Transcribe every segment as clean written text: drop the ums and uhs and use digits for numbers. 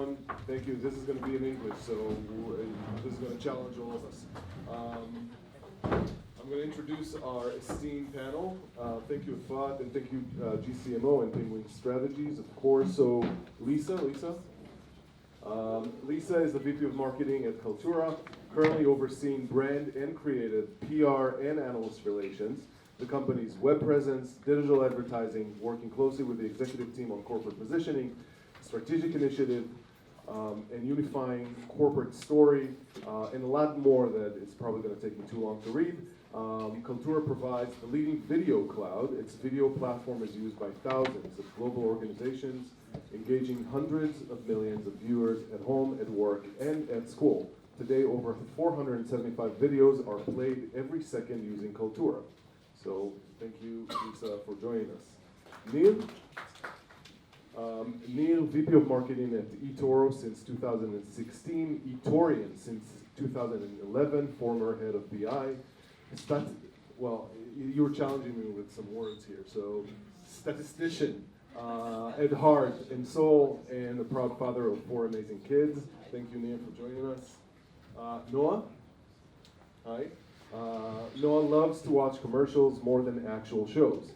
everyone. Thank you. This is going to be in English, so this is going to challenge all of us. I'm going to introduce our esteemed panel. Thank you, Fat, and thank you, G-CMO and Penguin Strategies, of course. So, Lisa is the VP of Marketing at Kaltura, currently overseeing brand and creative, PR, and analyst relations, the company's web presence, digital advertising, working closely with the executive team on corporate positioning, strategic initiative, and unifying corporate story, and a lot more that it's probably going to take me too long to read. Kaltura provides the leading video cloud. Its video platform is used by thousands of global organizations, engaging hundreds of millions of viewers at home, at work, and at school. Today, over 475 videos are played every second using Kaltura. So, thank you, Lisa, for joining us. Neil, VP of Marketing at eToro since 2016, eTorian since 2011, former head of BI. You were challenging me with some words here. So, statistician at heart and soul, and a proud father of 4 amazing kids. Thank you, Neil, for joining us. Noah, hi. Noah loves to watch commercials more than actual shows.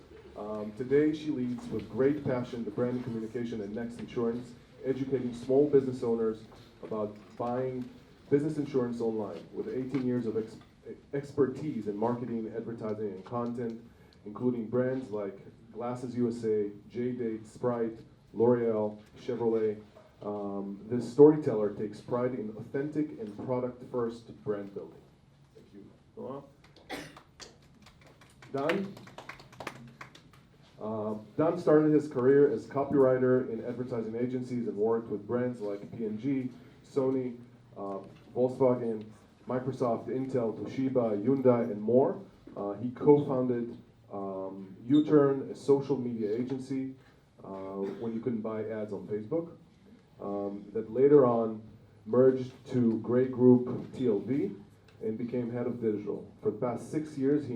Today, she leads with great passion the brand communication at Next Insurance, educating small business owners about buying business insurance online. With 18 years of expertise in marketing, advertising, and content, including brands like Glasses USA, J-Date, Sprite, L'Oreal, Chevrolet, this storyteller takes pride in authentic and product-first brand building. Thank you, Noah. Don started his career as copywriter in advertising agencies and worked with brands like P&G, Sony, Volkswagen, Microsoft, Intel, Toshiba, Hyundai, and more. He co-founded U-Turn, a social media agency when you couldn't buy ads on Facebook, that later on merged to Grey Group TLV and became head of digital. For the past 6 years, he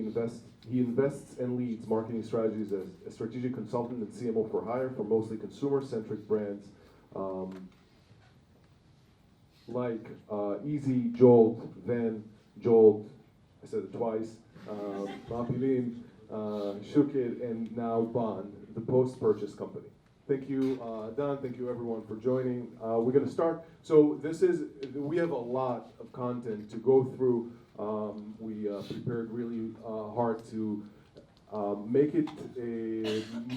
invests and leads marketing strategies as a strategic consultant and CMO for hire for mostly consumer-centric brands like Easy, Jolt, Van, Jolt, I said it twice, Mapilim, Shukit, and now Bond, the post-purchase company. Thank you, Don. Thank you, everyone, for joining. We're going to start. So we have a lot of content to go through. We prepared really hard to make it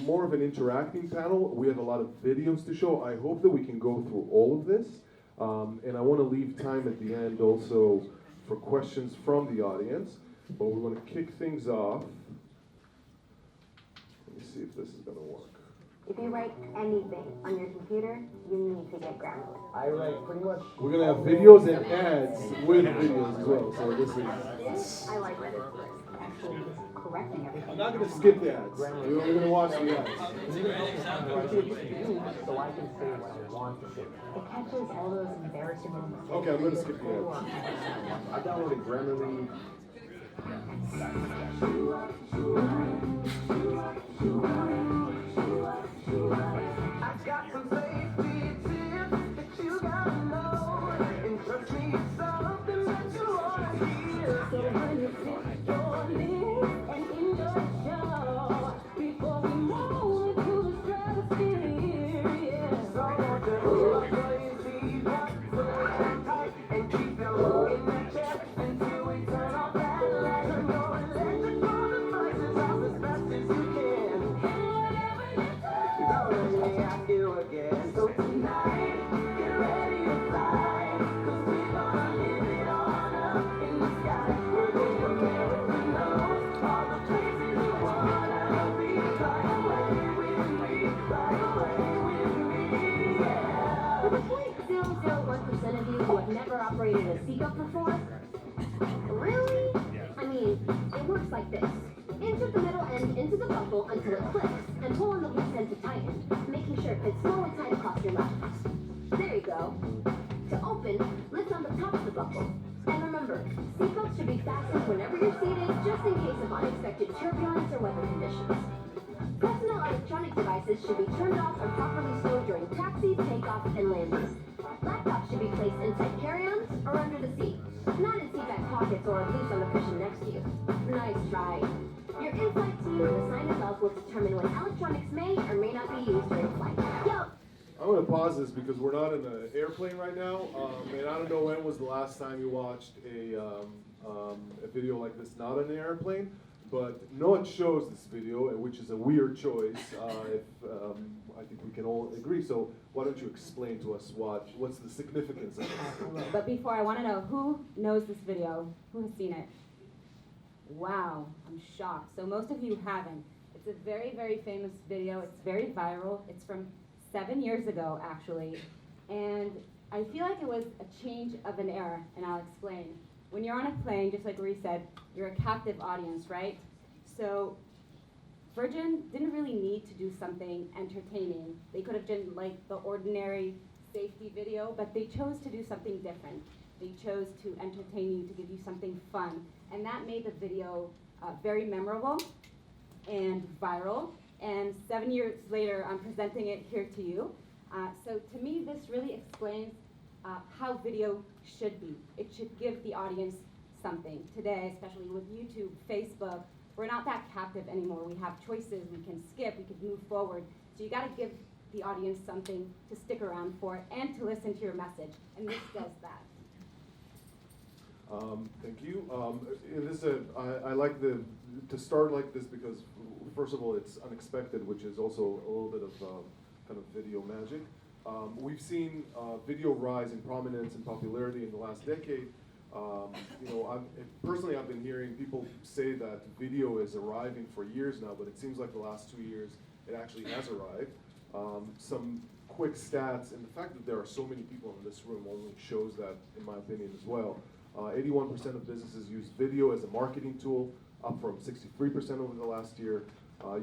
more of an interacting panel. We have a lot of videos to show. I hope that we can go through all of this. And I want to leave time at the end also for questions from the audience. But we're going to kick things off. Let me see if this is going to work. If you write anything on your computer, you need to get Grammarly. I write pretty much. We're going to have videos and ads with videos as well. So this is. I like it. It's actually correcting everything. I'm not going to skip the ads. We're going to watch the ads. So I can say what I want to say. It catches all those embarrassing moments. Okay, I'm going to skip the ads. I downloaded Grammarly. I've got some safety tips that you gotta know. And trust me, it's something that you wanna hear. So when you sit your knees and enjoy the show, before we move into the stratosphere, yeah. So don't just look for your seatbelt, so hang tight and keep your look in that chair until we turn off that light. Turn your electrical devices off as fast as you can. Don't let me ask you again. So tonight, get ready to fly, 'cause we're gonna live it on up in the sky. We're going America knows all the places you wanna be. Fly away with me, fly away with me, yeah. For the 0.001% of you who have never operated a seatbelt before, really? I mean, it works like this. Insert the middle end into the buckle until it clicks, and pull on the loose end to tighten, making sure it fits small and tight across your lap. There you go. To open, lift on the top of the buckle. And remember, seatbelts should be fastened whenever you're seated, just in case of unexpected turbulence or weather conditions. Personal electronic devices should be turned off and properly stored during taxi, takeoff, and landing. Laptops should be placed inside carry-ons or under the seat, not in seatback pockets or loose on the cushion next to you. Nice try. Your in-flight team and the sign-in bells will determine when electronics may or may not be used during flight. Yo! I'm going to pause this because we're not in an airplane right now, and I don't know when was the last time you watched a video like this not in an airplane, but Noah chose this video, which is a weird choice, I think we can all agree. So why don't you explain to us what's the significance of this? But before, I want to know who knows this video, who has seen it? Wow, I'm shocked. So most of you haven't. It's a very, very famous video. It's very viral. It's from 7 years ago, actually. And I feel like it was a change of an era, and I'll explain. When you're on a plane, just like Marie said, you're a captive audience, right? So Virgin didn't really need to do something entertaining. They could have done like the ordinary safety video, but they chose to do something different. They chose to entertain you, to give you something fun. And that made the video very memorable and viral. And 7 years later, I'm presenting it here to you. So to me, this really explains how video should be. It should give the audience something. Today, especially with YouTube, Facebook, we're not that captive anymore. We have choices, we can skip, we can move forward. So you gotta give the audience something to stick around for and to listen to your message. And this does that. Thank you. I like to start like this because, first of all, it's unexpected, which is also a little bit of kind of video magic. We've seen video rise in prominence and popularity in the last decade. Personally, I've been hearing people say that video is arriving for years now, but it seems like the last 2 years it actually has arrived. Some quick stats, and the fact that there are so many people in this room only shows that, in my opinion, as well. 81% of businesses use video as a marketing tool, up from 63% over the last year.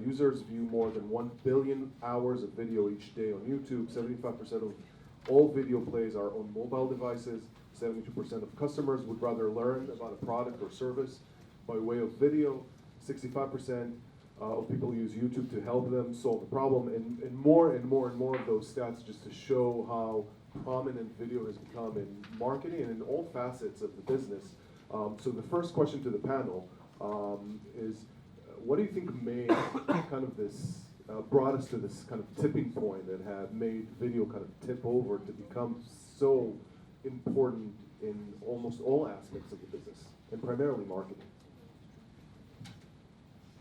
Users view more than 1 billion hours of video each day on YouTube. 75% of all video plays are on mobile devices. 72% of customers would rather learn about a product or service by way of video. 65% of people use YouTube to help them solve a problem. And more and more and more of those stats just to show how prominent video has become in marketing and in all facets of the business. So the first question to the panel is, what do you think made kind of this, brought us to this kind of tipping point that had made video kind of tip over to become so important in almost all aspects of the business, and primarily marketing?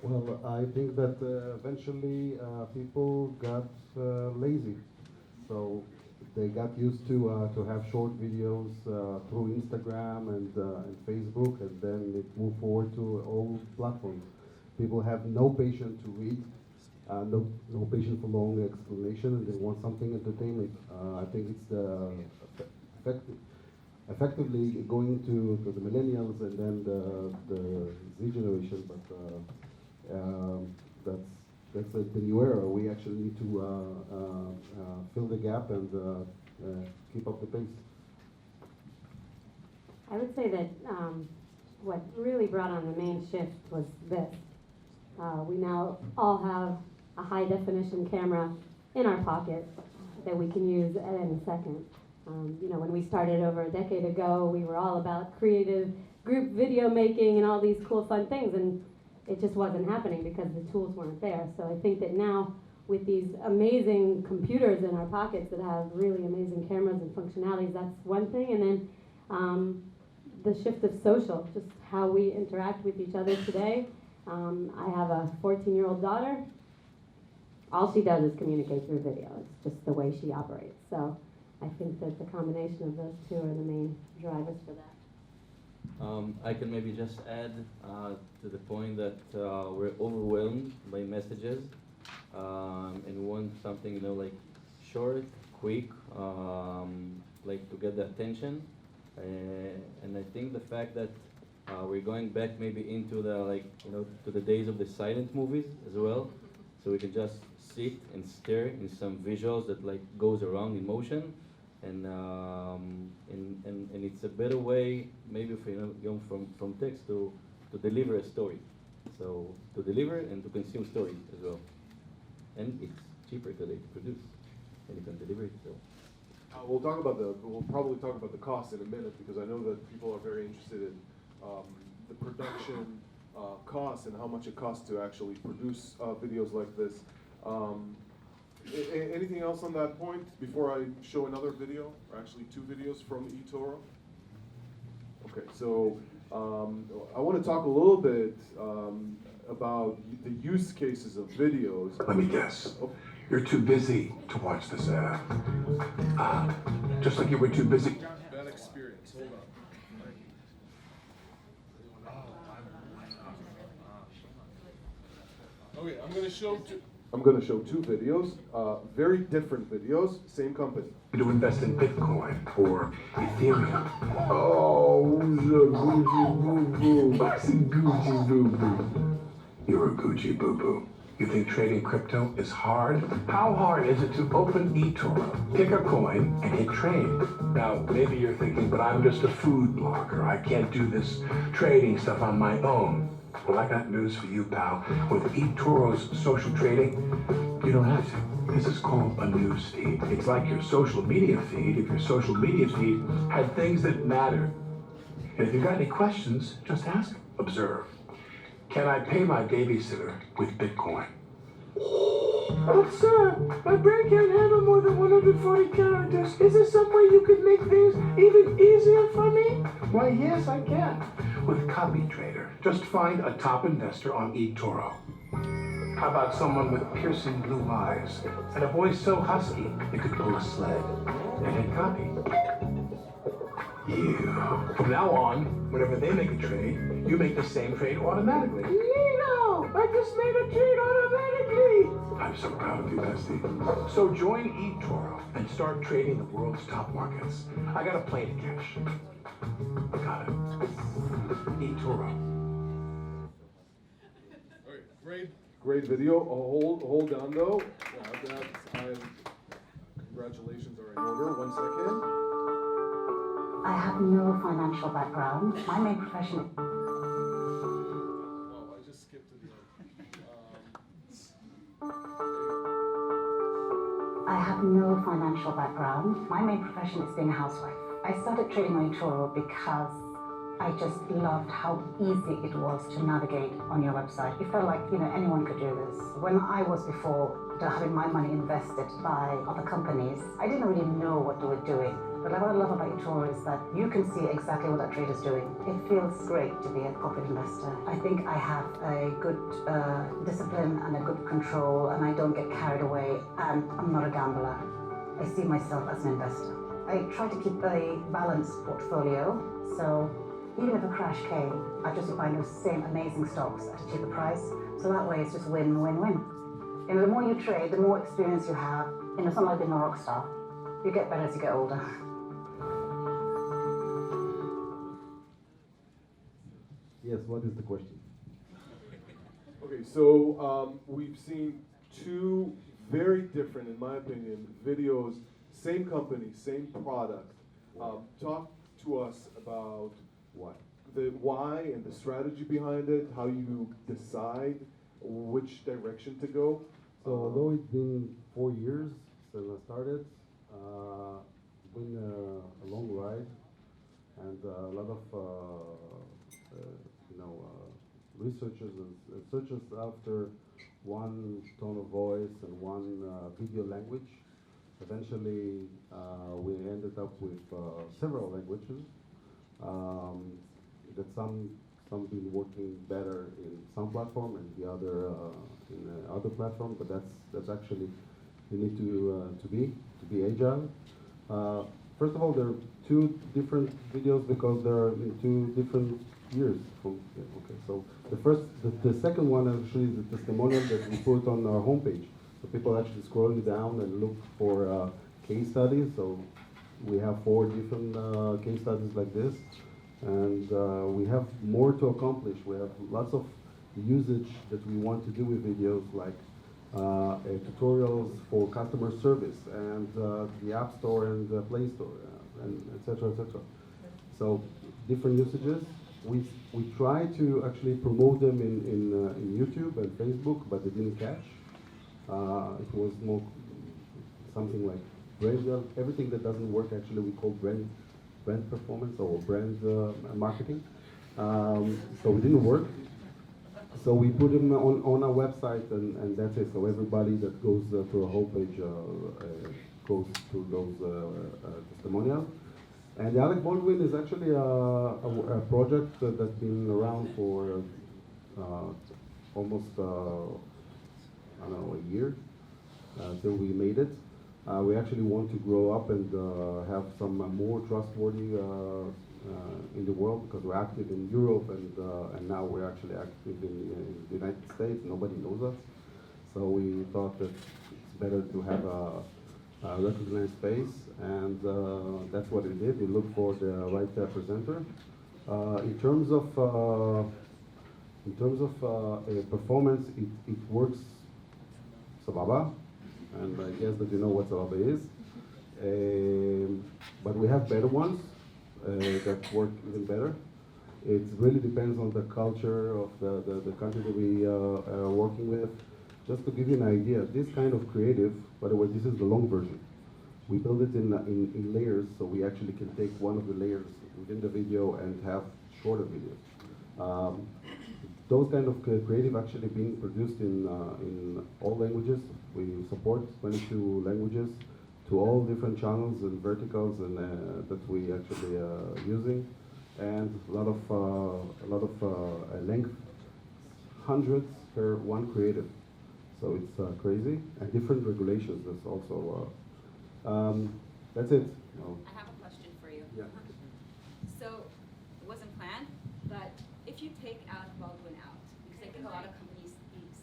Well, I think that eventually people got lazy. So they got used to have short videos through Instagram and Facebook, and then it moved forward to all platforms. People have no patience to read, no patience for long explanation, and they want something entertaining. I think it's effectively going to the millennials and then the Z generation, but that's the new era. We actually need to fill the gap and keep up the pace. I would say that what really brought on the main shift was this. We now all have a high definition camera in our pocket that we can use at any second. When we started over a decade ago, we were all about creative group video making and all these cool fun things, and it just wasn't happening because the tools weren't there. So I think that now with these amazing computers in our pockets that have really amazing cameras and functionalities, that's one thing. And then the shift of social, just how we interact with each other today. I have a 14-year-old daughter. All she does is communicate through video. It's just the way she operates. So I think that the combination of those two are the main drivers for that. I can maybe just add to the point that we're overwhelmed by messages and want something, like short, quick, like to get the attention. And I think the fact that we're going back maybe into the to the days of the silent movies as well, so we can just sit and stare in some visuals that goes around in motion. And it's a better way, maybe if going from text to deliver a story. So to deliver and to consume stories as well. And it's cheaper today to produce, and you can deliver it. So We'll probably talk about the cost in a minute because I know that people are very interested in the production costs and how much it costs to actually produce videos like this. Anything else on that point before I show another video, or actually two videos from eToro? Okay, so I want to talk a little bit about the use cases of videos. Let me guess. You're too busy to watch this ad. Just like you were too busy. Bad experience. Hold on. Okay, I'm going to show two videos, very different videos, same company. To invest in Bitcoin or Ethereum. Oh, the Gucci boo-boo. What's a Gucci boo-boo? You're a Gucci boo-boo. You think trading crypto is hard? How hard is it to open eToro, pick a coin, and hit trade? Now, maybe you're thinking, but I'm just a food blogger. I can't do this trading stuff on my own. Well, I got news for you, pal. With eToro's social trading, you don't have to. This is called a news feed. It's like your social media feed if your social media feed had things that matter. And if you've got any questions, just ask, observe. Can I pay my babysitter with Bitcoin? But sir, my brain can't handle more than 140 characters. Is there some way you could make things even easier for me? Why, yes, I can. With CopyTrader, just find a top investor on eToro. How about someone with piercing blue eyes and a voice so husky you could pull a sled and hit copy? You. From now on, whenever they make a trade, you make the same trade automatically. Nino! I just made a trade automatically! I'm so proud of you, bestie. So join eToro and start trading the world's top markets. I got a plane to catch. Got it. eToro. Okay, great video. Hold on though. Congratulations are in order. 1 second. I have no financial background. My main profession. Well, I just skipped to the end. I have no financial background. My main profession is being a housewife. I started trading on eToro because I just loved how easy it was to navigate on your website. It felt like, anyone could do this. When I was before having my money invested by other companies, I didn't really know what they were doing. But what I love about eToro is that you can see exactly what that trade is doing. It feels great to be a corporate investor. I think I have a good discipline and a good control, and I don't get carried away, and I'm not a gambler. I see myself as an investor. I try to keep a balanced portfolio, so even if a crash came, I just find those same amazing stocks at a cheaper price. So that way it's just win, win, win. And the more you trade, the more experience you have. It's not like being a rock star. You get better as you get older. Yes, what is the question? Okay, so we've seen two very different, in my opinion, videos, same company, same product. Talk to us about the why and the strategy behind it, how you decide which direction to go. So although it's been 4 years since I started, it's been a long ride and a lot of researchers and searchers after one tone of voice and one video language. Eventually, we ended up with several languages. That some been working better in some platform and the other in other platform. But that's actually you need to be agile. First of all, there are two different videos because they're in two different years. So the second one actually is the testimonial that we put on our homepage. So people actually scrolling down and look for case studies. So we have 4 different case studies like this, and we have more to accomplish. We have lots of usage that we want to do with videos, like tutorials for customer service and the App Store and the Play Store, and etc. So different usages. We try to actually promote them in YouTube and Facebook, but they didn't catch. It was more something like everything that doesn't work actually we call brand performance or brand marketing. So it didn't work. So we put them on our website, and that's it. So everybody that goes to a homepage goes to those testimonials. And the Alec Baldwin is actually a project that's been around for almost, I don't know, a year till we made it. We actually want to grow up and have some more trustworthy in the world, because we're active in Europe and now we're actually active in the United States. Nobody knows us. So we thought that it's better to have a recognized face, and that's what we did. We looked for the right presenter. In terms of performance, it works sababa, and I guess that you know what sababa is. But we have better ones that work even better. It really depends on the culture of the country that we are working with. Just to give you an idea, this kind of creative, by the way, this is the long version. We build it in layers, so we actually can take one of the layers within the video and have shorter videos. Those kind of creative actually being produced in all languages. We support 22 languages to all different channels and verticals and that we actually using, and a lot of length, hundreds per one creative. So it's crazy, and different regulations. There's also that's it. No. I have a question for you. Yeah. So it wasn't planned, but if you take Alec Baldwin out, because I think a lot of companies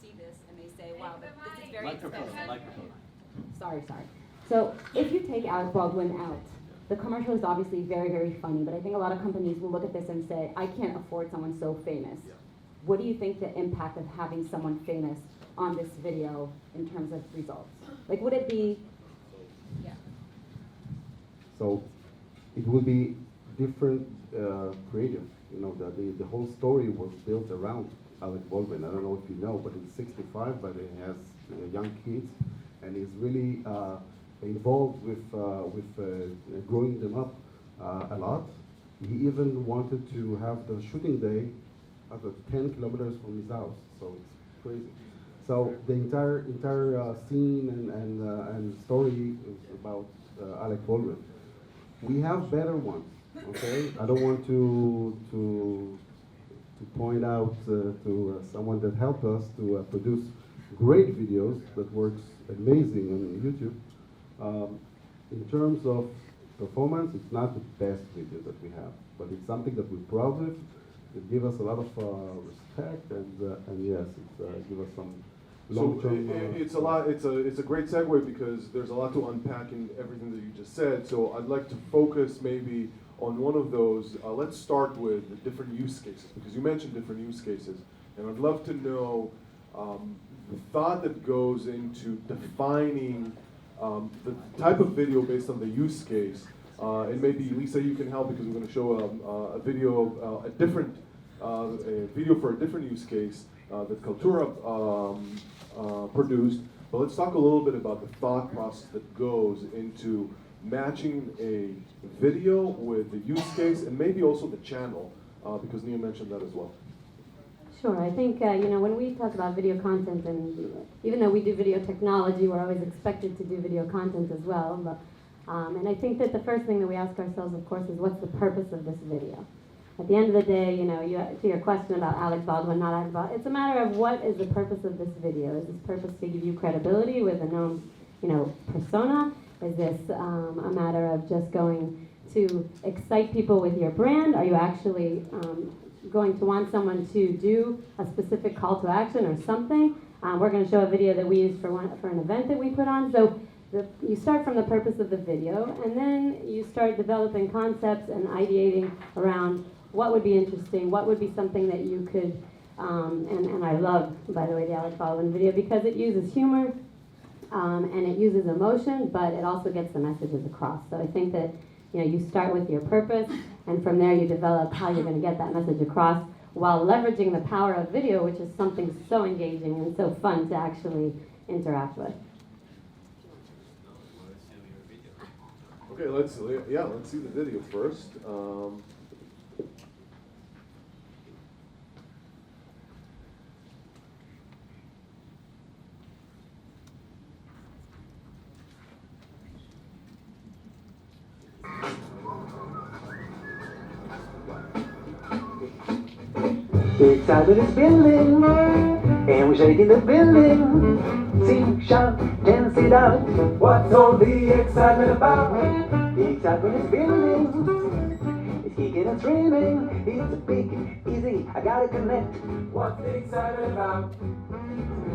see this and they say, wow, but this is very expensive. Sorry. So if you take Alec Baldwin out, the commercial is obviously very, very funny, but I think a lot of companies will look at this and say, I can't afford someone so famous. Yeah. What do you think the impact of having someone famous on this video in terms of results? Like, would it be, yeah. So it will be different creative. You know, the whole story was built around Alec Baldwin. I don't know if you know, but he's 65, but he has young kids, and he's really involved with growing them up a lot. He even wanted to have the shooting day at 10 kilometers from his house, so it's crazy. So the entire scene and story is about Alec Baldwin. We have better ones, okay? I don't want to point out to someone that helped us to produce great videos that works amazing on YouTube. In terms of performance, it's not the best video that we have, but it's something that we're proud of. It gives us a lot of respect, and yes, it gives us some long-term. So it's a great segue, because there's a lot to unpack in everything that you just said. So I'd like to focus maybe on one of those. Let's start with the different use cases, because you mentioned different use cases, and I'd love to know the thought that goes into defining the type of video based on the use case. And maybe Lisa, you can help, because we're going to show a video, a video for a different use case that Kaltura produced. But let's talk a little bit about the thought process that goes into matching a video with the use case, and maybe also the channel, because Nia mentioned that as well. Sure, I think, when we talk about video content, and even though we do video technology, we're always expected to do video content as well. But, and I think that the first thing that we ask ourselves, of course, is what's the purpose of this video? At the end of the day, to your question about Alec Baldwin, not Alec Baldwin, it's a matter of what is the purpose of this video. Is this purpose to give you credibility with a known, persona? Is this a matter of just going to excite people with your brand? Are you actually going to want someone to do a specific call to action or something? We're going to show a video that we used for an event that we put on. So you start from the purpose of the video, and then you start developing concepts and ideating around what would be interesting, what would be something that you could, and I love, by the way, the Alec Baldwin video, because it uses humor and it uses emotion, but it also gets the messages across. So I think that you start with your purpose, and from there you develop how you're going to get that message across while leveraging the power of video, which is something so engaging and so fun to actually interact with. Okay, let's see the video first. The excitement is building, and we're shaking the building. Sing, shout, and sit out. What's all the excitement about? The excitement is building. It's kicking and screaming. It's a big, easy, I gotta connect. What's the excitement about?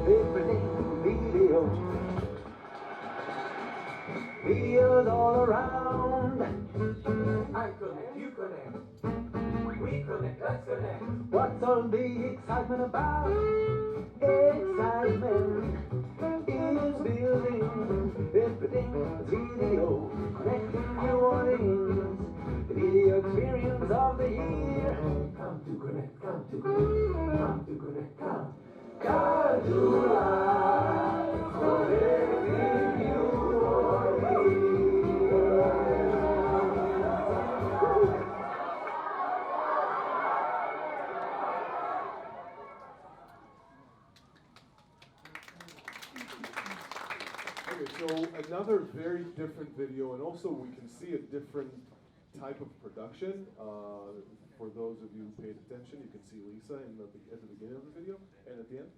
Everything video. Videos all around. I connect, you connect. We connect, let's connect. What's all the excitement about? Excitement is building. Everything is video. Connecting New Orleans. The video experience of the year. Come to connect, come to connect, come to connect, come. Come to life. Connecting New Orleans. Okay, so another very different video, and also we can see a different type of production. For those of you who paid attention, you can see Lisa at the beginning of the video and at the end.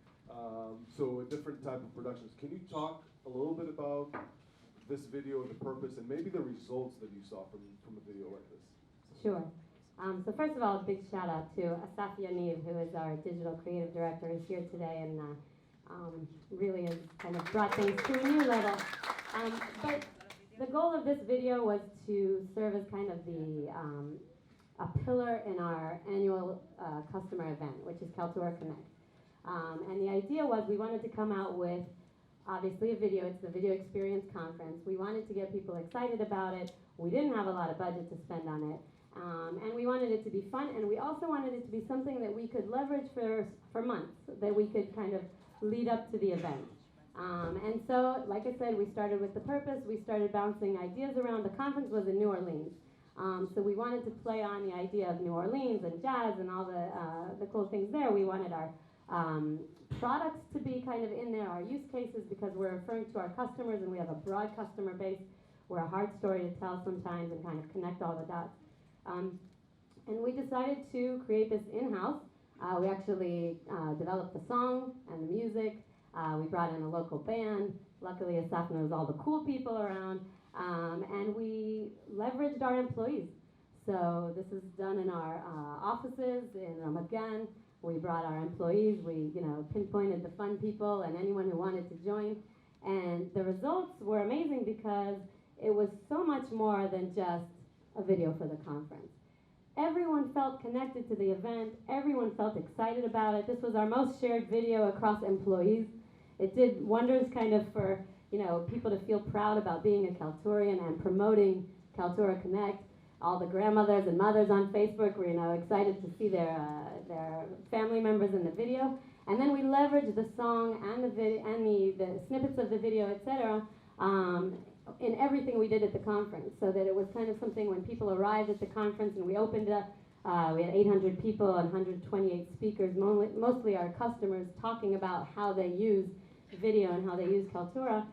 So a different type of productions. Can you talk a little bit about this video, the purpose, and maybe the results that you saw from a video like this? Sure. So first of all, a big shout out to Asaf Yaniv, who is our digital creative director, who's here today and really has kind of brought things to a new level. But the goal of this video was to serve as kind of a pillar in our annual customer event, which is Kaltura Connect. And the idea was we wanted to come out with, obviously, a video. It's the Video Experience Conference. We wanted to get people excited about it. We didn't have a lot of budget to spend on it. And we wanted it to be fun, and we also wanted it to be something that we could leverage for months, that we could kind of lead up to the event. And so, like I said, we started with the purpose. We started bouncing ideas around. The conference was in New Orleans. So we wanted to play on the idea of New Orleans and jazz and all the cool things there. We wanted our products to be kind of in there, our use cases, because we're referring to our customers and we have a broad customer base. We're a hard story to tell sometimes and kind of connect all the dots. And we decided to create this in-house. We actually developed the song and the music. We brought in a local band. Luckily, Asaf knows all the cool people around. And we leveraged our employees. So this is done in our offices in Ramat Gan. We brought our employees. We, pinpointed the fun people and anyone who wanted to join. And the results were amazing because it was so much more than just a video for the conference. Everyone felt connected to the event. Everyone felt excited about it. This was our most shared video across employees. It did wonders kind of for, people to feel proud about being a Kalturian and promoting Kaltura Connect. All the grandmothers and mothers on Facebook were, excited to see their family members in the video. And then we leveraged the song and the snippets of the video, etc., in everything we did at the conference, so that it was kind of something when people arrived at the conference and we opened up, we had 800 people and 128 speakers, mostly our customers, talking about how they use video and how they use Kaltura.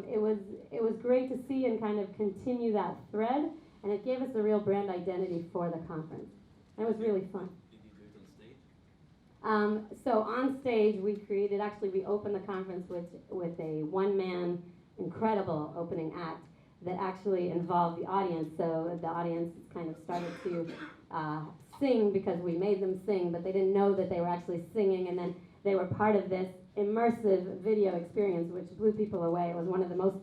It was great to see and kind of continue that thread, and it gave us a real brand identity for the conference. It was really fun. Did you do it on stage? So on stage, we opened the conference with a one-man incredible opening act that actually involved the audience. So the audience kind of started to sing because we made them sing, but they didn't know that they were actually singing, and then they were part of this immersive video experience, which blew people away. It was one of the most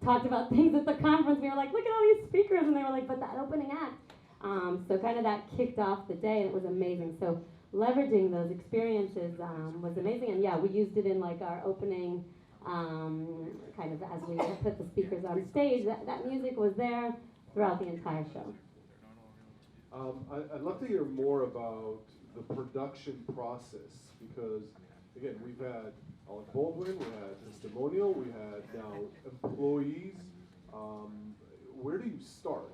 talked about things at the conference. We were like, look at all these speakers, and they were like, but that opening act. So kind of that kicked off the day, and it was amazing. So leveraging those experiences was amazing, and yeah, we used it in like our opening, kind of as we put the speakers on stage. That music was there throughout the entire show. I'd love to hear more about the production process, because again, we've had Alec Baldwin, we had testimonial, we had now employees. where do you start?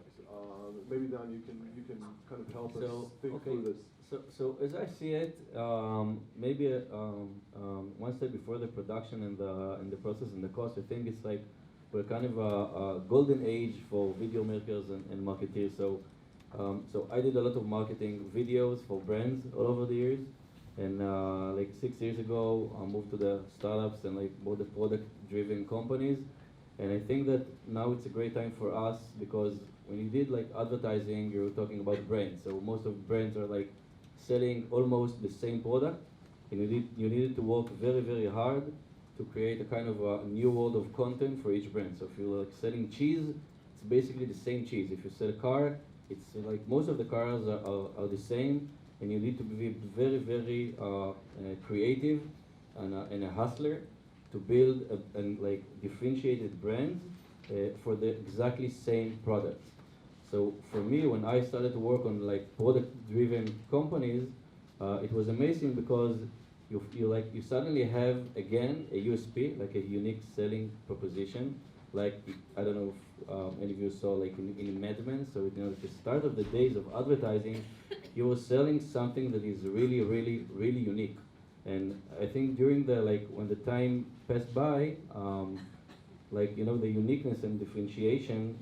Maybe Don, you can kind of help us think through this. So as I see it, maybe one step before the production and the process and the cost, I think it's like we're kind of a golden age for video makers and marketeers. So I did a lot of marketing videos for brands all over the years. And like 6 years ago, I moved to the startups and like more the product-driven companies. And I think that now it's a great time for us because when you did like advertising, you were talking about brands. So most of brands are like selling almost the same product, and you needed to work very, very hard to create a kind of a new world of content for each brand. So if you're like selling cheese, it's basically the same cheese. If you sell a car, it's like most of the cars are the same, and you need to be very, very creative and a hustler to build like differentiated brands for the exactly same products. So for me, when I started to work on like product-driven companies, it was amazing because you suddenly have again a USP, like a unique selling proposition. Like I don't know if any of you saw like in Mad Men. So at the start of the days of advertising, you were selling something that is really, really, really unique. And I think during when the time passed by, the uniqueness and differentiation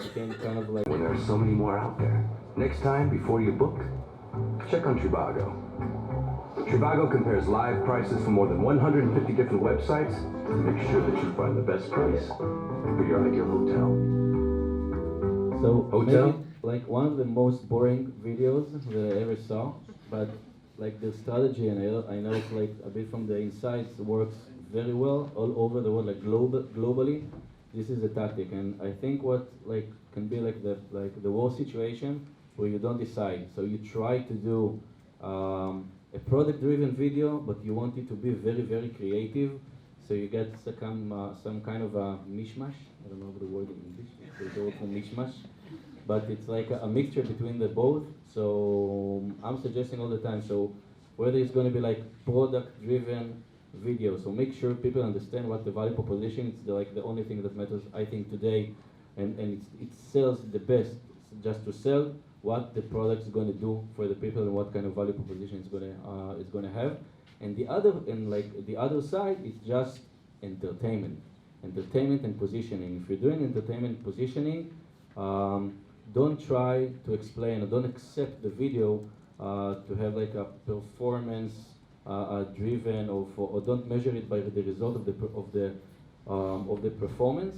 became kind of like. When there are so many more out there. Next time, before you book, check on Trivago. Trivago compares live prices from more than 150 different websites to make sure that you find the best price for your ideal hotel. So Hotel? maybe like one of the most boring videos that I ever saw, but like the strategy, and I know it's like a bit from the insights, works very well all over the world, like globally. This is a tactic, and I think what like can be like the worst situation where you don't decide. So you try to do a product-driven video, but you want it to be very, very creative. So you get some kind of a mishmash. I don't know the word in English. There's the word for mishmash, but it's like a mixture between the both. So I'm suggesting all the time. So whether it's going to be like product-driven video, so make sure people understand what the value proposition. It's the only thing that matters, I think, today, and it sells the best. It's just to sell what the product is going to do for the people and what kind of value proposition it's going to have. And the other side is just entertainment and positioning. If you're doing entertainment positioning, don't try to explain or don't accept the video to have like a performance driven or don't measure it by the result of the performance,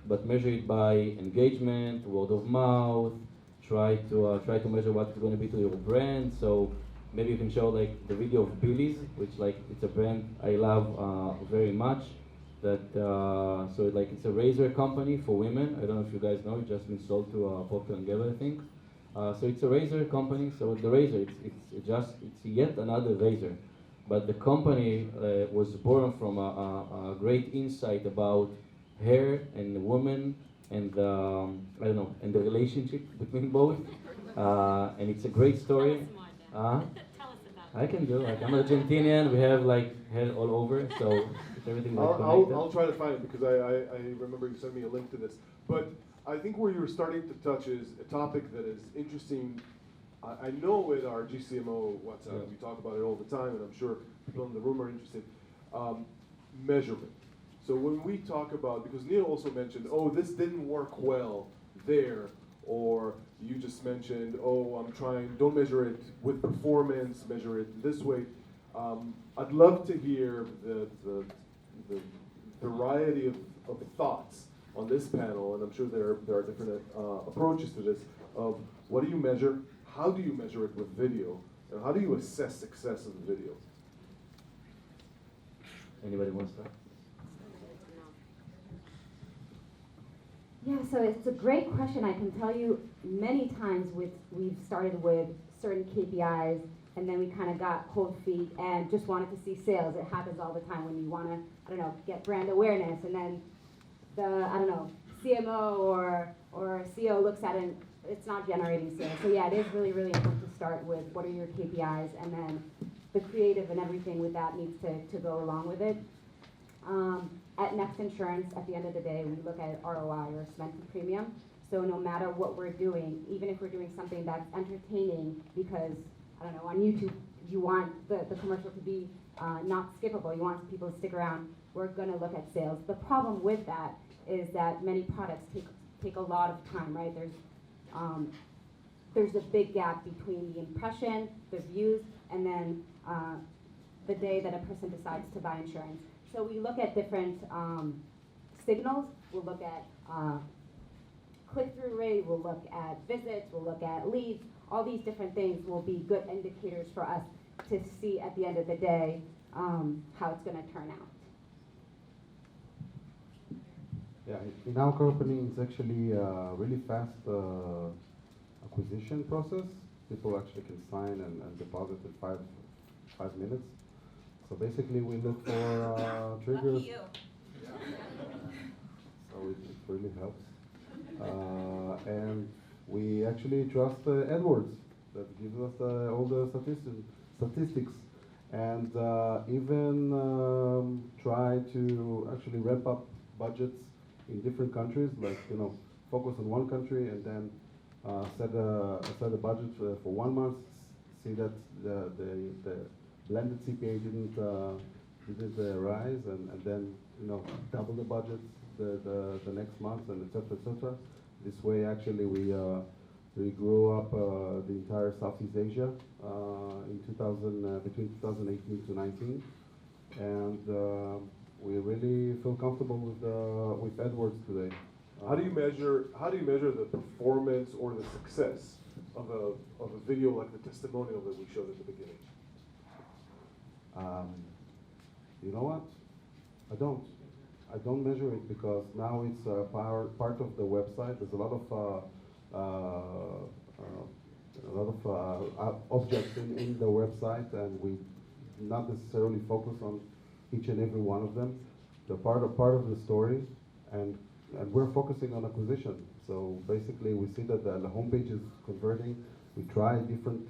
but measure it by engagement, word of mouth. Try to measure what it's going to be to your brand. So maybe you can show like the video of Billy's, which like it's a brand I love very much. That so like it's a razor company for women. I don't know if you guys know. It's just been sold to Procter & Gamble, I think. So it's a razor company. So the razor, it's yet another razor, but the company was born from a great insight about hair and women and I don't know, and the relationship between both. And it's a great story. Tell us about I can do. Like I'm Argentinian. We have like hair all over, so everything. I'll try to find it because I remember you sent me a link to this. But I think where you're starting to touch is a topic that is interesting. I know with our G-CMO WhatsApp, we talk about it all the time, and I'm sure people in the room are interested. Measurement. So when we talk about, because Neil also mentioned, oh, this didn't work well there, or you just mentioned, oh, don't measure it with performance, measure it this way. I'd love to hear the variety of thoughts on this panel, and I'm sure there are different approaches to this, of what do you measure, how do you measure it with video, and how do you assess success of the video? Anybody wants that? Yeah, so it's a great question. I can tell you many times we've started with certain KPIs, and then we kind of got cold feet and just wanted to see sales. It happens all the time when you want to, I don't know, get brand awareness, and then the, CMO or CEO looks at it and it's not generating sales. So yeah, it is really, really important to start with what are your KPIs, and then the creative and everything with that needs to go along with it. At Next Insurance, at the end of the day, we look at ROI, or spent premium. So no matter what we're doing, even if we're doing something that's entertaining, because, I don't know, on YouTube, you want the commercial to be not skippable, you want people to stick around, we're gonna look at sales. The problem with that is that many products take a lot of time, right? There's a big gap between the impression, the views, and then the day that a person decides to buy insurance. So we look at different signals. We'll look at click-through rate, we'll look at visits, we'll look at leads. All these different things will be good indicators for us to see at the end of the day how it's going to turn out. Yeah, in our company, it's actually a really fast acquisition process. People actually can sign and deposit in five minutes. So basically, we look for triggers. Lucky you. So it really helps. And we actually trust AdWords that gives us all the statistics, and even try to actually ramp up budgets in different countries, like focus on one country and then set a budget for 1 month. See that the blended CPA didn't rise, and then double the budget the next month, and etc. etc. This way, actually, we grew up the entire Southeast Asia in between 2018 to 19, and we really feel comfortable with AdWords today. How do you measure the performance or the success of a video like the testimonial that we showed at the beginning? You know what? I don't measure it because now it's part of the website. There's a lot of objects in the website, and we not necessarily focus on each and every one of them. They're part of the story, and we're focusing on acquisition. So basically, we see that the homepage is converting. We try different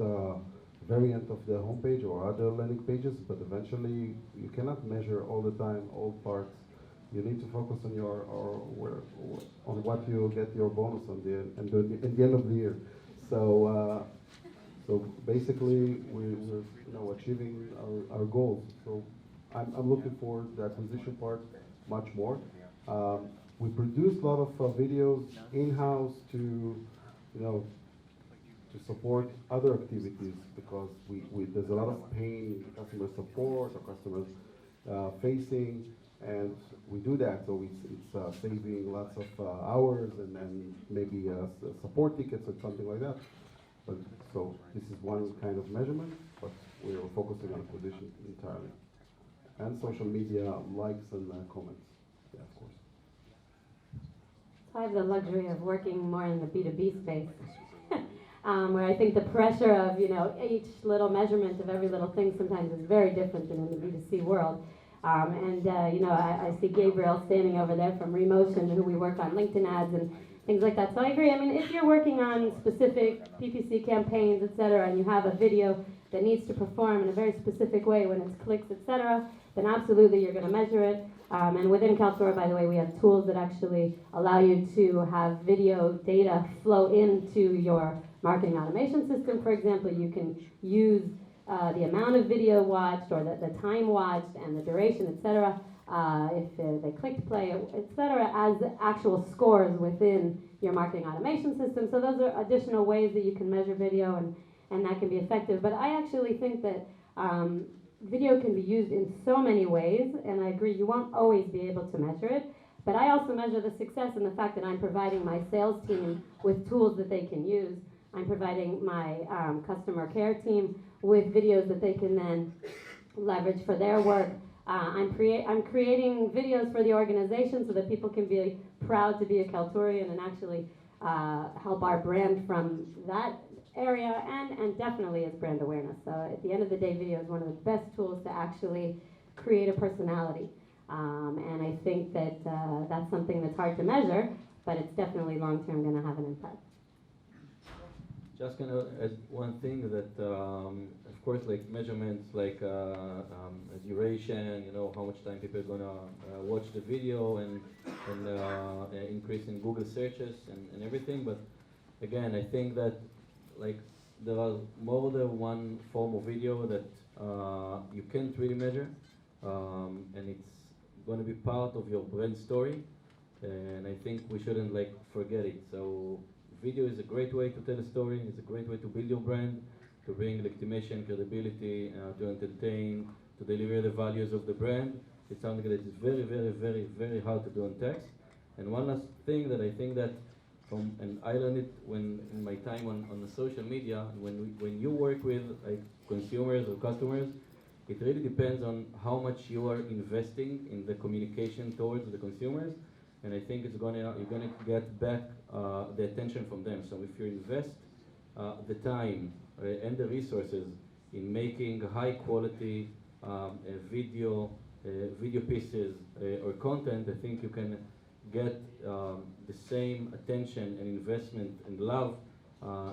variant of the homepage or other landing pages, but eventually you cannot measure all the time all parts. You need to focus on on what you get your bonus at the end of the year. So basically we're achieving our goals. So I'm looking for the acquisition part much more. We produce a lot of videos in-house to support other activities, because there's a lot of pain in customer support or customer facing, and we do that. So it's saving lots of hours and maybe support tickets or something like that. But so this is one kind of measurement, but we are focusing on acquisition entirely, and social media likes and comments. Yeah, of course. I have the luxury of working more in the B2B space, where I think the pressure of each little measurement of every little thing sometimes is very different than in the B2C world. I see Gabriel standing over there from Remotion, who we work on LinkedIn ads and things like that. So I agree. I mean, if you're working on specific PPC campaigns, etc., and you have a video that needs to perform in a very specific way when it's clicks, etc., then absolutely you're going to measure it. And within Kaltura, by the way, we have tools that actually allow you to have video data flow into your marketing automation system. For example, you can use the amount of video watched, or the time watched, and the duration, etc. If they clicked play, etc., as actual scores within your marketing automation system. So those are additional ways that you can measure video, and that can be effective. But I actually think that video can be used in so many ways, and I agree you won't always be able to measure it. But I also measure the success in the fact that I'm providing my sales team with tools that they can use. I'm providing my customer care team with videos that they can then leverage for their work. I'm creating videos for the organization so that people can be proud to be a Kalturian and actually help our brand from that area, and definitely as brand awareness. So at the end of the day, video is one of the best tools to actually create a personality. And I think that that's something that's hard to measure, but it's definitely long-term going to have an impact. just kind of as one thing that, of course, like measurements like duration, how much time people are gonna watch the video and increase in Google searches and everything. But again, I think that like there are more than one form of video that you can't really measure, and it's going to be part of your brand story. And I think we shouldn't like forget it. So video is a great way to tell a story. It's a great way to build your brand, to bring legitimation, credibility, to entertain, to deliver the values of the brand. It's something that is very, very, very, very hard to do in text. And one last thing that I think that and I learned it when in my time on the social media, when you work with like consumers or customers, it really depends on how much you are investing in the communication towards the consumers. And I think you're gonna get back the attention from them. So if you invest the time and the resources in making high quality video pieces or content, I think you can get the same attention and investment and love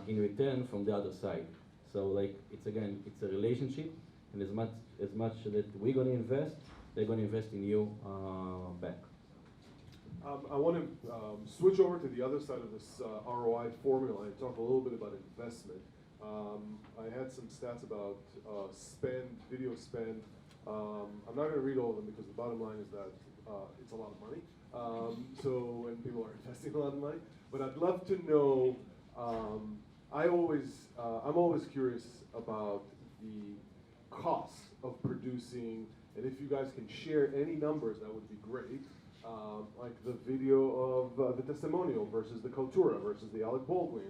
in return from the other side. So like it's a relationship, and as much that we're gonna invest, they're gonna invest in you back. I want to switch over to the other side of this ROI formula and talk a little bit about investment. I had some stats about video spend. I'm not going to read all of them because the bottom line is that it's a lot of money. And people are investing a lot of money. But I'd love to know, I'm always curious about the cost of producing, and if you guys can share any numbers, that would be great. Like the video of the testimonial versus the Cultura versus the Alec Baldwin,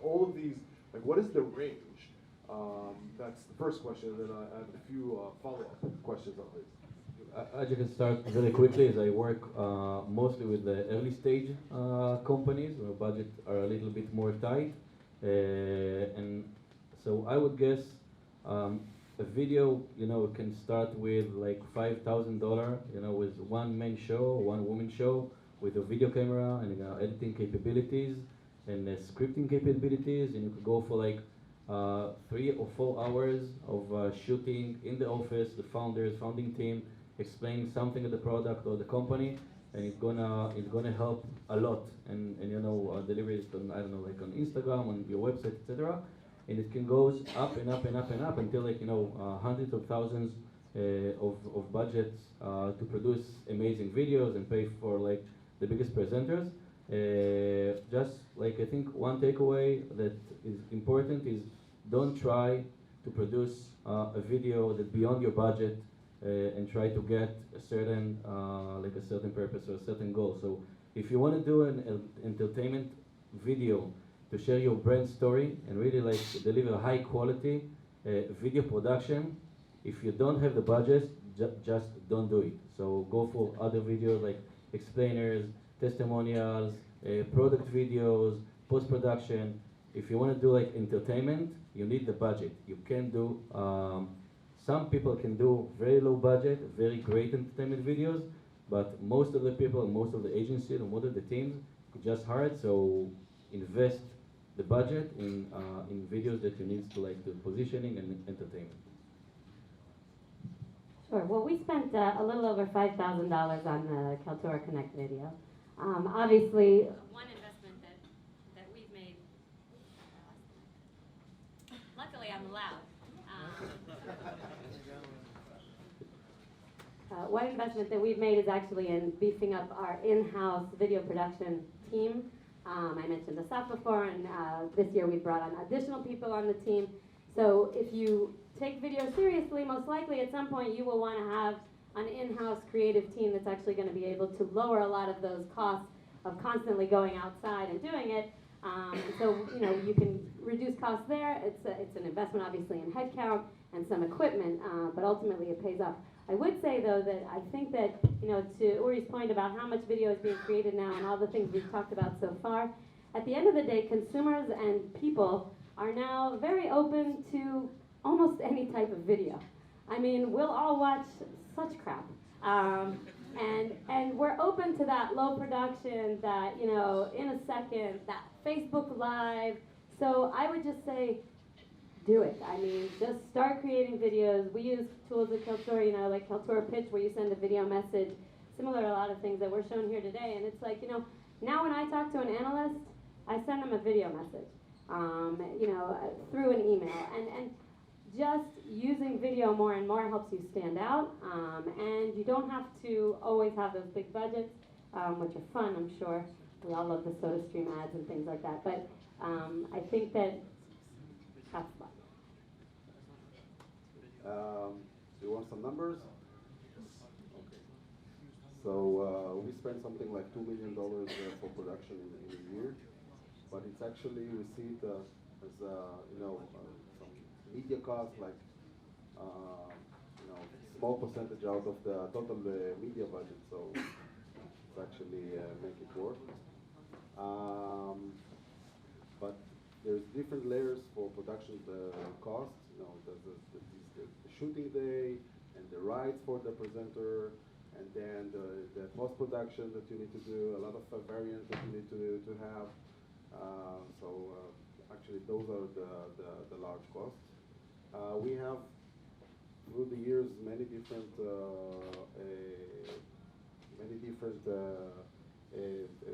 all of these, like what is the range? That's the first question, and then I have a few follow-up questions on this. I just can start very quickly as I work mostly with the early stage companies where budgets are a little bit more tight. And so I would guess a video, can start with like $5,000, with one man show, one woman show, with a video camera and editing capabilities and scripting capabilities, and you could go for like 3 or 4 hours of shooting in the office, the founding team, explaining something of the product or the company, and it's gonna help a lot. And deliver it on, I don't know, like on Instagram, on your website, etc. And it can goes up and up and up and up until like hundreds of thousands of budgets to produce amazing videos and pay for like the biggest presenters. Just like I think one takeaway that is important is don't try to produce a video that beyond your budget and try to get a certain purpose or a certain goal. So if you want to do an entertainment video to share your brand story and really like deliver high quality video production, if you don't have the budget, just don't do it. So go for other videos like explainers, testimonials, product videos, post-production. If you want to do like entertainment, you need the budget. You can do, some people can do very low budget, very great entertainment videos, but most of the people, most of the agencies, and most of the teams just hard, so invest the budget in videos that you need to like the positioning and entertainment. Sure. Well, we spent a little over $5,000 on the Kaltura Connect video. Obviously, One investment that we've made, luckily I'm allowed. one investment that we've made is actually in beefing up our in-house video production team. I mentioned the staff before, and this year we brought on additional people on the team. So if you take video seriously, most likely at some point you will want to have an in-house creative team that's actually going to be able to lower a lot of those costs of constantly going outside and doing it. So you can reduce costs there. It's an investment obviously in headcount and some equipment, but ultimately it pays off. I would say though that I think that to Uri's point about how much video is being created now and all the things we've talked about so far, at the end of the day, consumers and people are now very open to almost any type of video. I mean, we'll all watch such crap. And we're open to that low production, that, in a second, that Facebook Live So I would just say, do it. I mean, just start creating videos. We use tools at Kaltura, like Kaltura Pitch, where you send a video message, similar to a lot of things that we're showing here today. And it's like, now when I talk to an analyst, I send them a video message, through an email. And just using video more and more helps you stand out. And you don't have to always have those big budgets, which are fun, I'm sure. We all love the SodaStream ads and things like that. But I think that have fun. Do you want some numbers? Okay. So we spend something like $2 million for production in a year, but it's actually we see it as some media costs, like small percentage out of the total media budget. So it's actually make it work. But there's different layers for production costs. The shooting day and the rights for the presenter, and then the post-production that you need to do, a lot of variants that you need to have. Actually, those are the large costs. We have, through the years, many different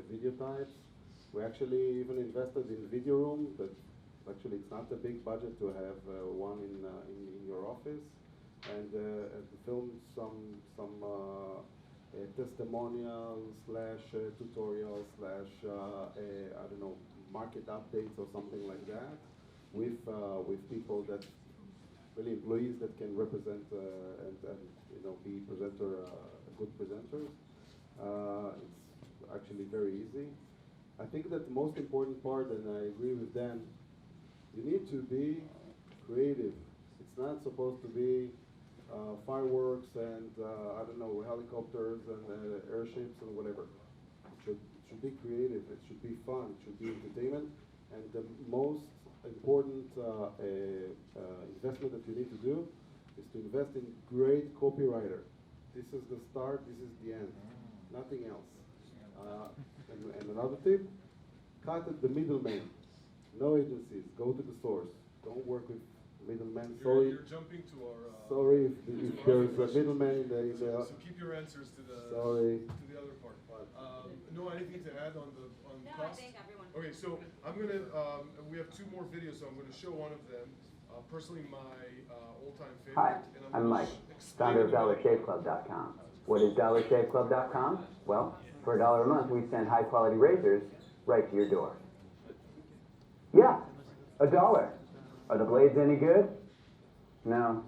video types. We actually even invested in video room, but actually it's not a big budget to have one in your office, and to film some testimonials / tutorials / market updates or something like that with people that really employees that can represent and be good presenters. It's actually very easy. I think that the most important part, and I agree with Dan, you need to be creative. It's not supposed to be fireworks and helicopters and airships and whatever. It should be creative. It should be fun. It should be entertainment. And the most important investment that you need to do is to invest in great copywriter. This is the start. This is the end. Nothing else. And another tip: cut at the middleman. No agencies. Go to the source. Don't work with middlemen. Sorry. You're jumping to our. Sorry if there is a middleman in the. So keep your answers to the. Sorry. To the other part. No, anything to add on the No, cost? I think everyone. Okay, so I'm gonna. We have two more videos, so I'm gonna show one of them. Personally, my all-time favorite. Hi, and I'm Mike, explain founder of it a bit. DollarShaveClub.com. What is DollarShaveClub.com? Well, for $1 a month, we send high-quality razors right to your door. Yeah, $1. Are the blades any good? No.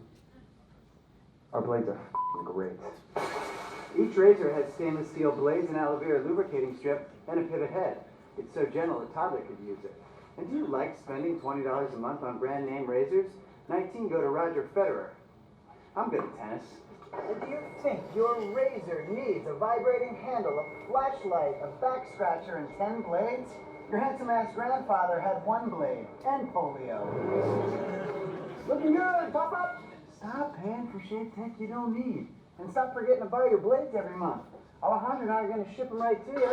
Our blades are great. Each razor has stainless steel blades, an aloe vera lubricating strip, and a pivot head. It's so gentle a toddler could use it. And do you like spending $20 a month on brand name razors? 19 go to Roger Federer. I'm good at tennis. And do you think your razor needs a vibrating handle, a flashlight, a back scratcher, and 10 blades? Your handsome-ass grandfather had 1 blade and polio. Looking good, pop up! Stop paying for shave tech you don't need. And stop forgetting to buy your blades every month. Alejandro and I are going to ship them right to you.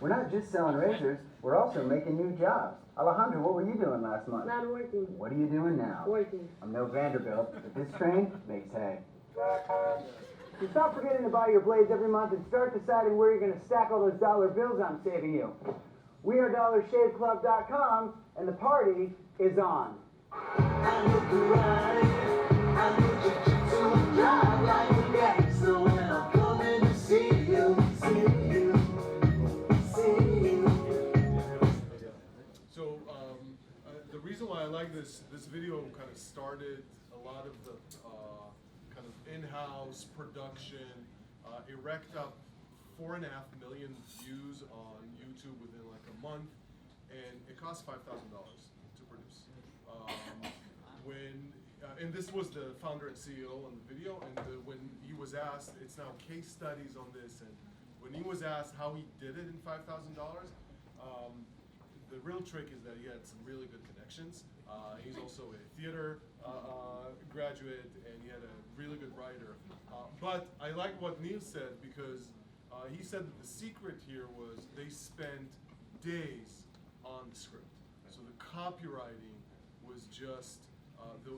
We're not just selling razors, we're also making new jobs. Alejandro, what were you doing last month? Not working. What are you doing now? Working. I'm no Vanderbilt, but this train makes hay. So stop forgetting to buy your blades every month and start deciding where you're going to stack all those dollar bills I'm saving you. We are DollarShaveClub.com, and the party is on. So the reason why I like this video kind of started a lot of the kind of in-house production. It racked up 4.5 million views on YouTube within like a month, and it cost $5,000 to produce. And this was the founder and CEO on the video, and when he was asked, it's now case studies on this, and when he was asked how he did it in $5,000, the real trick is that he had some really good connections. He's also a theater graduate, and he had a really good writer. But I like what Neil said, because He said that the secret here was they spent days on the script. So the copywriting was just the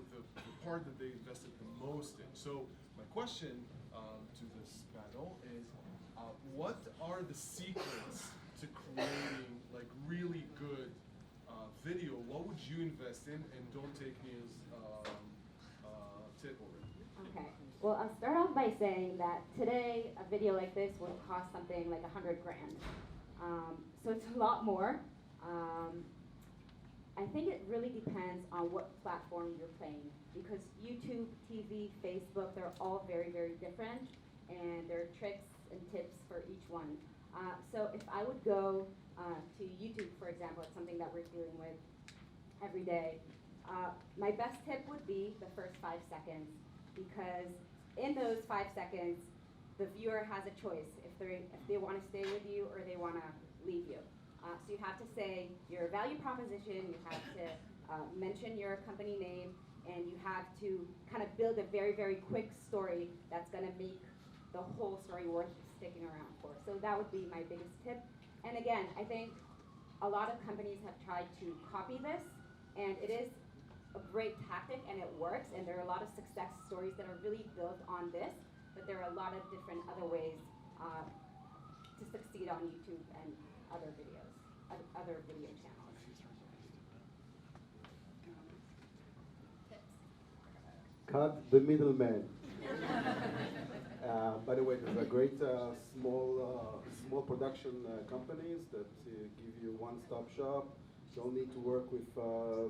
part that they invested the most in. So my question to this panel is, what are the secrets to creating like really good video? What would you invest in? And don't take me as tip already. Okay. Well, I'll start off by saying that today a video like this would cost something like 100 grand. So it's a lot more. I think it really depends on what platform you're playing, because YouTube, TV, Facebook, they're all very, very different, and there are tricks and tips for each one. So if I would go to YouTube, for example, it's something that we're dealing with every day. My best tip would be the first 5 seconds, because in those 5 seconds, the viewer has a choice if they want to stay with you or they want to leave you. So you have to say your value proposition, you have to mention your company name, and you have to kind of build a very, very quick story that's going to make the whole story worth sticking around for. So that would be my biggest tip. And again, I think a lot of companies have tried to copy this, and it is a great tactic and it works, and there are a lot of success stories that are really built on this, but there are a lot of different other ways to succeed on YouTube and other videos, other video channels. Cut the middleman. By the way, there's a great small production companies that give you one-stop shop. You don't need to work with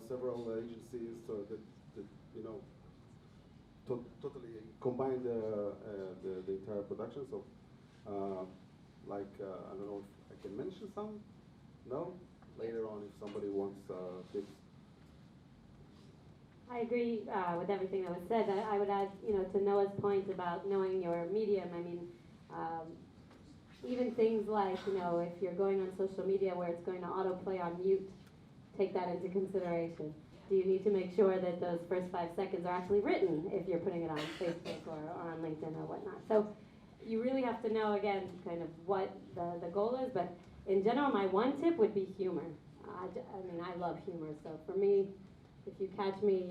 several agencies so that you know totally combine the entire production. So, I don't know if I can mention some. No, later on if somebody wants tips. I agree with everything that was said. I would add, to Noah's point about knowing your medium. I mean, even things like, if you're going on social media where it's going to autoplay on mute, take that into consideration. Do you need to make sure that those first 5 seconds are actually written if you're putting it on Facebook or on LinkedIn or whatnot? So you really have to know, again, kind of what the goal is. But in general, my one tip would be humor. I love humor. So for me, if you catch me,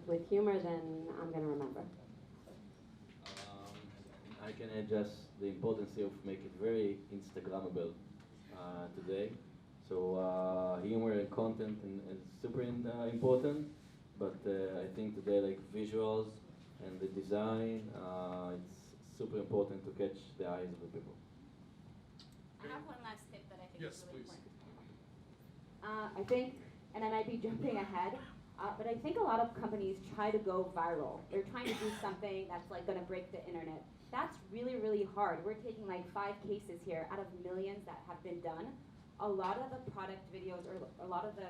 with humor, then I'm going to remember. I can add just the importance of making it very Instagrammable today. So humor and content is super important, but I think today like visuals and the design, it's super important to catch the eyes of the people. I have one last tip that I think is really important. I think, and I might be jumping ahead, but I think a lot of companies try to go viral. They're trying to do something that's like going to break the internet. That's really, really hard. We're taking like 5 cases here out of millions that have been done. A lot of the product videos or a lot of the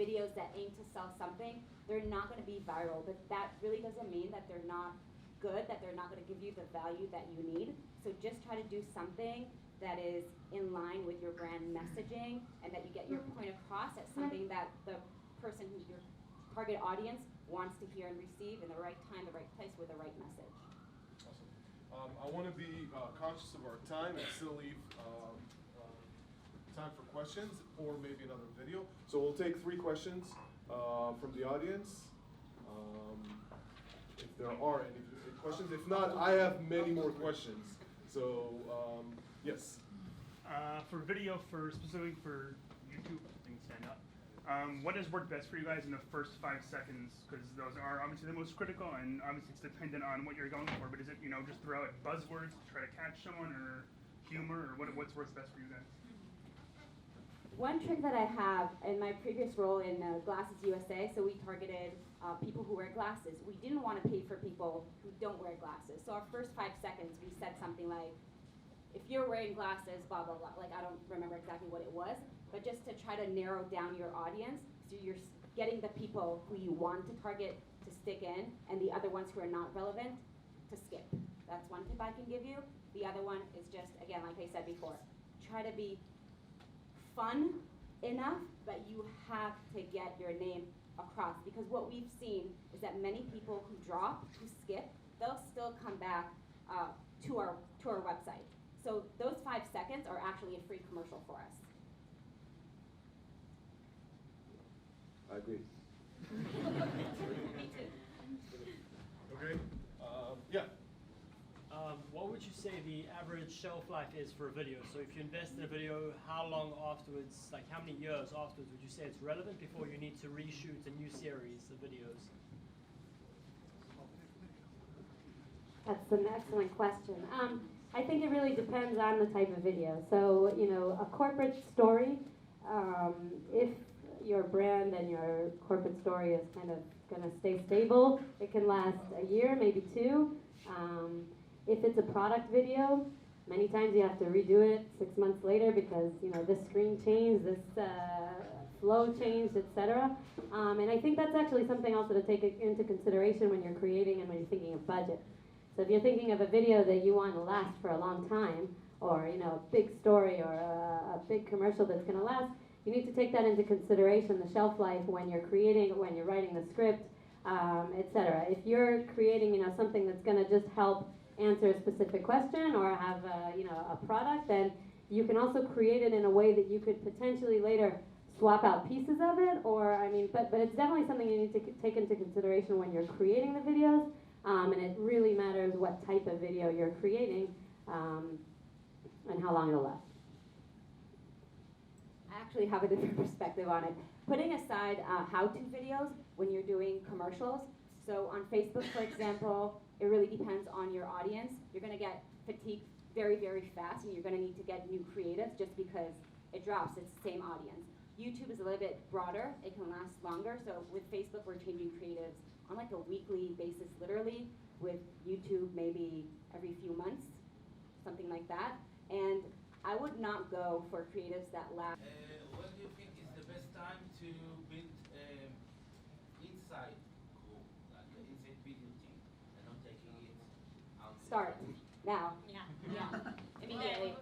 videos that aim to sell something, they're not going to be viral, but that really doesn't mean that they're not good, that they're not going to give you the value that you need. So just try to do something that is in line with your brand messaging and that you get your point across as something that the person who's your target audience wants to hear and receive in the right time, the right place, with the right message. Awesome. I want to be conscious of our time and still leave time for questions or maybe another video. So we'll take 3 questions from the audience. If there are any questions. If not, I have many more questions. So, yes. For video, specifically for YouTube, things stand up. What has worked best for you guys in the first 5 seconds? Because those are obviously the most critical, and obviously it's dependent on what you're going for. But is it, just throw out buzzwords to try to catch someone, or humor, or what's works best for you guys? One trick that I have in my previous role in Glasses USA, so we targeted people who wear glasses. We didn't want to pay for people who don't wear glasses. So our first 5 seconds, we said something like, if you're wearing glasses, blah, blah, blah. Like, I don't remember exactly what it was, but just to try to narrow down your audience, so you're getting the people who you want to target to stick in, and the other ones who are not relevant to skip. That's one tip I can give you. The other one is just, again, like I said before, try to be fun enough, but you have to get your name across, because what we've seen is that many people who drop, who skip, they'll still come back to our website. So those 5 seconds are actually a free commercial for us. I agree. Me too. Okay. Yeah. What would you say the average shelf life is for a video? So if you invest in a video, how long afterwards, like how many years afterwards would you say it's relevant before you need to reshoot a new series of videos? That's an excellent question. I think it really depends on the type of video. So, you know, a corporate story, if your brand and your corporate story is kind of going to stay stable, it can last a year, maybe 2. If it's a product video, many times you have to redo it 6 months later because, you know, this screen changed, this flow changed, etc. And I think that's actually something also to take into consideration when you're creating and when you're thinking of budget. So if you're thinking of a video that you want to last for a long time, or, you know, a big story or a big commercial that's going to last, you need to take that into consideration, the shelf life when you're creating, when you're writing the script, etc. If you're creating, you know, something that's going to just help answer a specific question or have you know, a product, then you can also create it in a way that you could potentially later swap out pieces of it, or I mean, but it's definitely something you need to take into consideration when you're creating the videos, and it really matters what type of video you're creating and how long it'll last. I actually have a different perspective on it. Putting aside how-to videos when you're doing commercials, so on Facebook, for example, it really depends on your audience. You're going to get fatigued very, very fast, and you're going to need to get new creatives just because it drops. It's the same audience. YouTube is a little bit broader. It can last longer. So with Facebook, we're changing creatives on like a weekly basis, literally. With YouTube, maybe every few months, something like that. And I would not go for creatives that last. When do you think is the best time to build inside group, like inside video team, and not taking it out? Start now. Yeah. Immediately.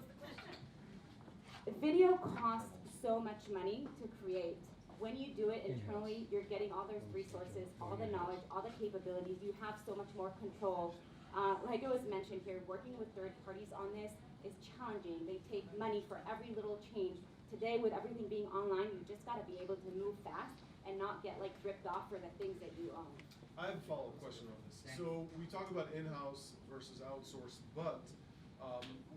Video costs so much money to create. When you do it internally, you're getting all those resources, all the knowledge, all the capabilities. You have so much more control. Like it was mentioned here, working with third parties on this is challenging. They take money for every little change. Today, with everything being online, you just got to be able to move fast and not get like ripped off for the things that you own. I have a follow-up question on this. So we talk about in-house versus outsourced, but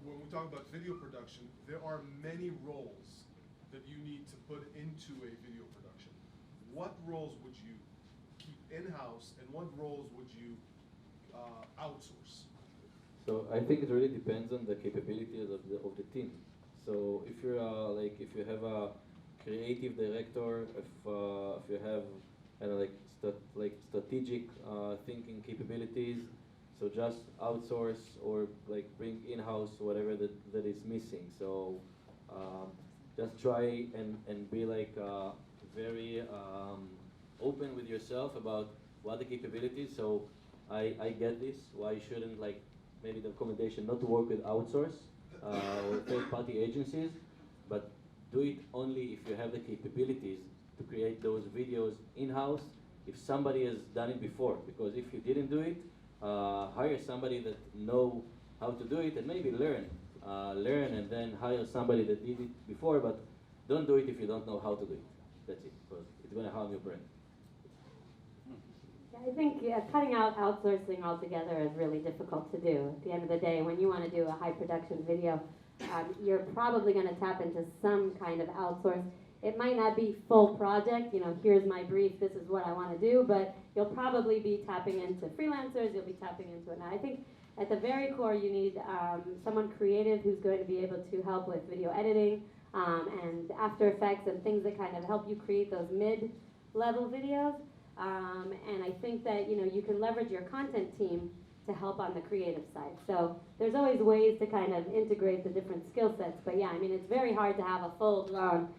when we talk about video production, there are many roles that you need to put into a video production. What roles would you keep in-house, and what roles would you outsource? So I think it really depends on the capabilities of the team. So if you're if you have a creative director, if you have strategic thinking capabilities, so just outsource or like bring in-house whatever that is missing. So just try and be like very open with yourself about what the capabilities. So I get this. Why shouldn't maybe the recommendation not to work with outsource or third-party agencies, but do it only if you have the capabilities to create those videos in-house if somebody has done it before. Because if you didn't do it, hire somebody that know how to do it and maybe learn and then hire somebody that did it before, but don't do it if you don't know how to do it. That's it, because it's going to harm your brand. I think cutting out outsourcing altogether is really difficult to do. At the end of the day, when you want to do a high production video, you're probably going to tap into some kind of outsource. It might not be full project, here's my brief, this is what I want to do, but you'll probably be tapping into freelancers, you'll be tapping into it. Now, I think at the very core, you need someone creative who's going to be able to help with video editing and After Effects and things that kind of help you create those mid-level videos. And I think that you can leverage your content team to help on the creative side. So there's always ways to kind of integrate the different skill sets. But yeah, I mean, it's very hard to have a full-blown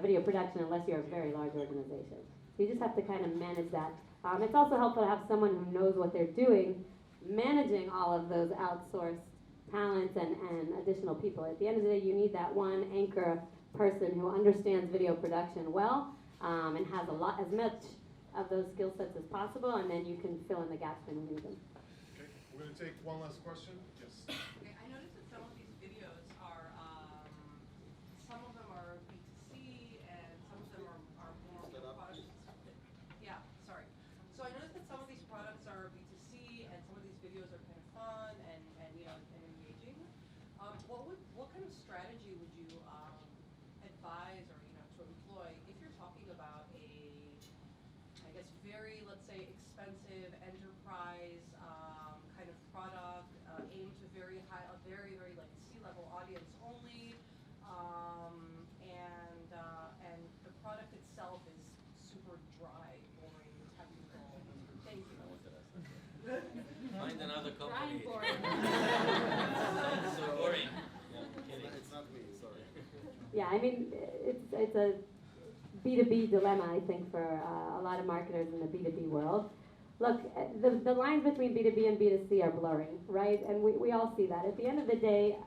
video production unless you're a very large organization. So you just have to kind of manage that. It's also helpful to have someone who knows what they're doing, managing all of those outsourced talents and additional people. At the end of the day, you need that one anchor person who understands video production well and has as much of those skill sets as possible, and then you can fill in the gaps when you need them. Okay, we're going to take one last question. Yes. Okay, I noticed that some of these videos very, let's say, expensive enterprise kind of product aimed to a very, like C-level audience only, and the product itself is super dry, boring, technical. Thank you. Find another company. boring. Sounds so boring. It's not me, sorry. Yeah, I mean, it's a B2B dilemma, I think, for a lot of marketers in the B2B world. Look, the lines between B2B and B2C are blurring, right? And we all see that. At the end of the day,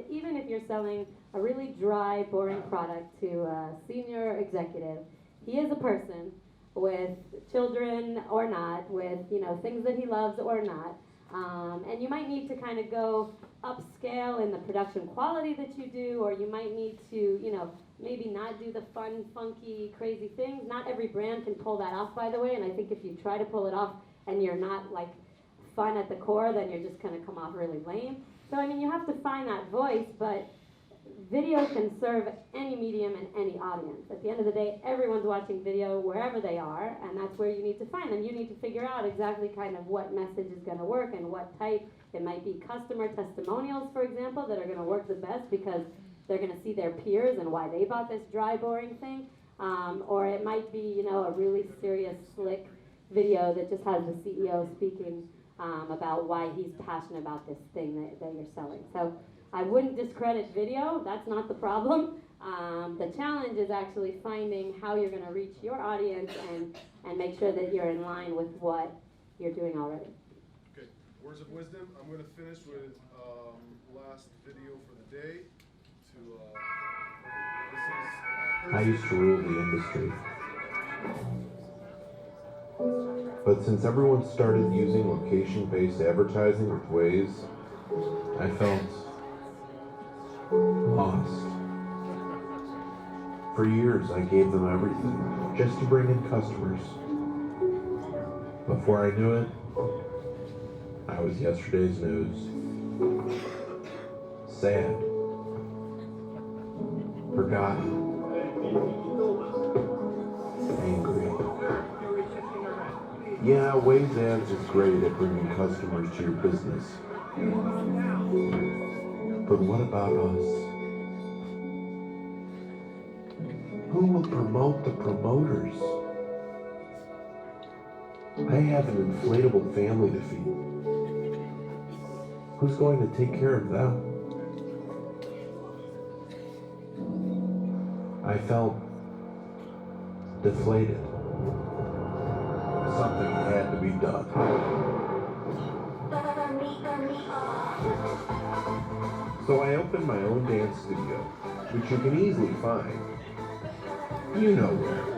even if you're selling a really dry, boring product to a senior executive, he is a person with children or not, with, you know, things that he loves or not. And you might need to kind of go upscale in the production quality that you do, or you might need to, you know, maybe not do the fun, funky, crazy things. Not every brand can pull that off, by the way, and I think if you try to pull it off and you're not, like, fun at the core, then you're just going to come off really lame. So, I mean, you have to find that voice, but video can serve any medium and any audience. At the end of the day, everyone's watching video wherever they are, and that's where you need to find them. You need to figure out exactly kind of what message is going to work and what type. It might be customer testimonials, for example, that are going to work the best because they're going to see their peers and why they bought this dry, boring thing. Or it might be, you know, a really serious, slick video that just has the CEO speaking about why he's passionate about this thing that you're selling. So I wouldn't discredit video. That's not the problem. The challenge is actually finding how you're going to reach your audience and make sure that you're in line with what you're doing already. Okay, words of wisdom. I'm going to finish with last video for the day. I used to rule the industry. But since everyone started using location-based advertising with Waze, I felt lost. For years, I gave them everything just to bring in customers. Before I knew it, I was yesterday's news. Sad. Forgotten. Angry. Yeah, Waze ads is great at bringing customers to your business. But what about us? Who will promote the promoters? I have an inflatable family to feed. Who's going to take care of them? I felt deflated. Something had to be done. So I opened my own dance studio, which you can easily find. You know where.